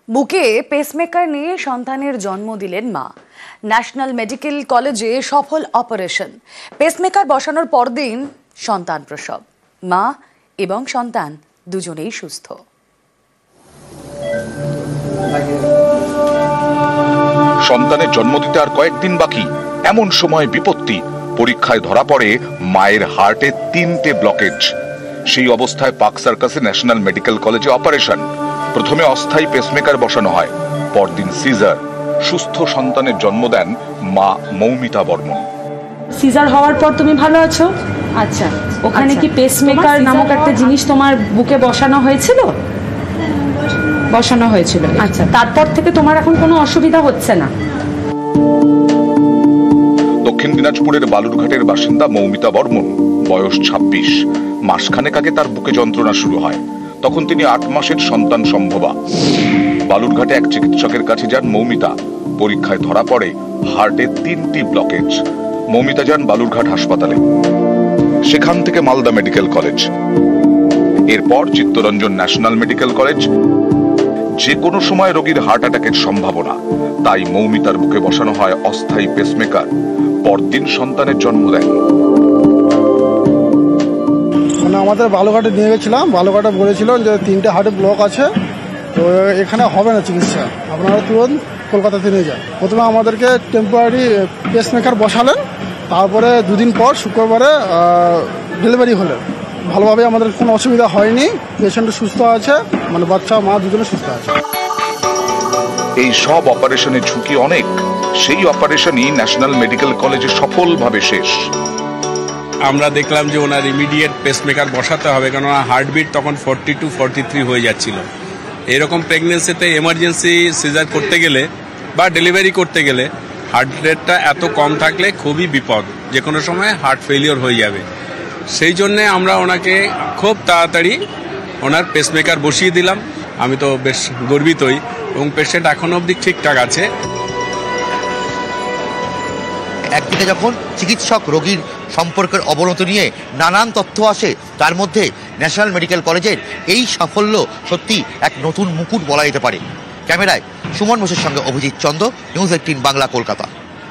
বুকে পেসমেকার নিয়ে সন্তানের জন্ম দিলেন মা। ন্যাশনাল মেডিকেল কলেজে সফল অপারেশন। পেসমেকার বসানোর পরদিন সন্তান প্রসব। মা এবং সন্তান দুজনেই সুস্থ। সন্তানের জন্ম দিতে আর কয়েকদিন বাকি, এমন সময় বিপত্তি। পরীক্ষায় ধরা পড়ে মায়ের হার্টে 3টে ব্লকেজ। সেই অবস্থায় পার্ক সার্কাসে ন্যাশনাল মেডিকেল কলেজে অপারেশন। প্রথমে অস্থায়ী পেসমেকার বসানো হয়, পরদিন সিজার। সুস্থ সন্তানের জন্ম দেন মা মৌমিতা বর্মন। সিজার হওয়ার পর তুমি ভালো আছো? আচ্ছা, ওখানে কি পেসমেকার নামক একটা জিনিস তোমার বুকে বসানো হয়েছিল? বসানো হয়েছিল। আচ্ছা, তারপর থেকে তোমার এখন কোনো অসুবিধা হচ্ছে না? দক্ষিণ দিনাজপুরের বালুরঘাটের বাসিন্দা মৌমিতা বর্মন, বয়স 26। মাসখানেক আগে তার বুকে যন্ত্রণা শুরু হয়। তখন তিনি 8 মাসের সন্তান সম্ভবা। বালুরঘাটে এক চিকিৎসকের কাছে যান মৌমিতা। পরীক্ষায় ধরা পড়ে হার্টে 3টি ব্লকেজ। মৌমিতা যান বালুরঘাট হাসপাতালে, সেখান থেকে মালদা মেডিকেল কলেজ, এরপর চিত্তরঞ্জন ন্যাশনাল মেডিকেল কলেজ। যে কোনো সময় রোগীর হার্ট অ্যাটাকের সম্ভাবনা, তাই মৌমিতার বুকে বসানো হয় অস্থায়ী পেসমেকার। পরদিন সন্তানের জন্ম দেন। আমাদের বালুরঘাটে নিয়ে গেছিলাম, বালুরঘাটে বলেছিলেন যে 3টে হার্টে ব্লক আছে, তো এখানে হবে না চিকিৎসা, আপনারা তুরন্ত কলকাতাতে নিয়ে যান। প্রথমে আমাদেরকে টেম্পোরারি পেসমেকার বসালেন, তারপরে 2 দিন পর শুক্রবারে ডেলিভারি হলেন। ভালোভাবে আমাদের কোনো অসুবিধা হয়নি, পেশেন্ট সুস্থ আছে, মানে বাচ্চা মা দুজনে সুস্থ আছে। এই সব অপারেশনের ঝুঁকি অনেক। সেই অপারেশনই ন্যাশনাল মেডিকেল কলেজে সফলভাবে শেষ। আমরা দেখলাম যে ওনার ইমিডিয়েট পেসমেকার বসাতে হবে, কারণ ওনার হার্টবিট তখন 42-43 হয়ে যাচ্ছিল। এরকম প্রেগনেন্সিতে এমার্জেন্সি সিজার করতে গেলে বা ডেলিভারি করতে গেলে হার্ট রেটটা এত কম থাকলে খুবই বিপদ, যে কোনো সময় হার্ট ফেলিওর হয়ে যাবে। সেই জন্যে আমরা ওনাকে খুব তাড়াতাড়ি ওনার পেসমেকার বসিয়ে দিলাম। আমি তো বেশ গর্বিতই, এবং পেশেন্ট এখনো অবধি ঠিকঠাক আছে। একদিকে যখন চিকিৎসক রোগীর সম্পর্কের অবনতি নিয়ে নানান তথ্য আসে, তার মধ্যে ন্যাশনাল মেডিকেল কলেজের এই সাফল্য সত্যি এক নতুন মুকুট বলা যেতে পারে। ক্যামেরায় সুমন বোসের সঙ্গে অভিজিৎ চন্দ, নিউজ 18 বাংলা, কলকাতা।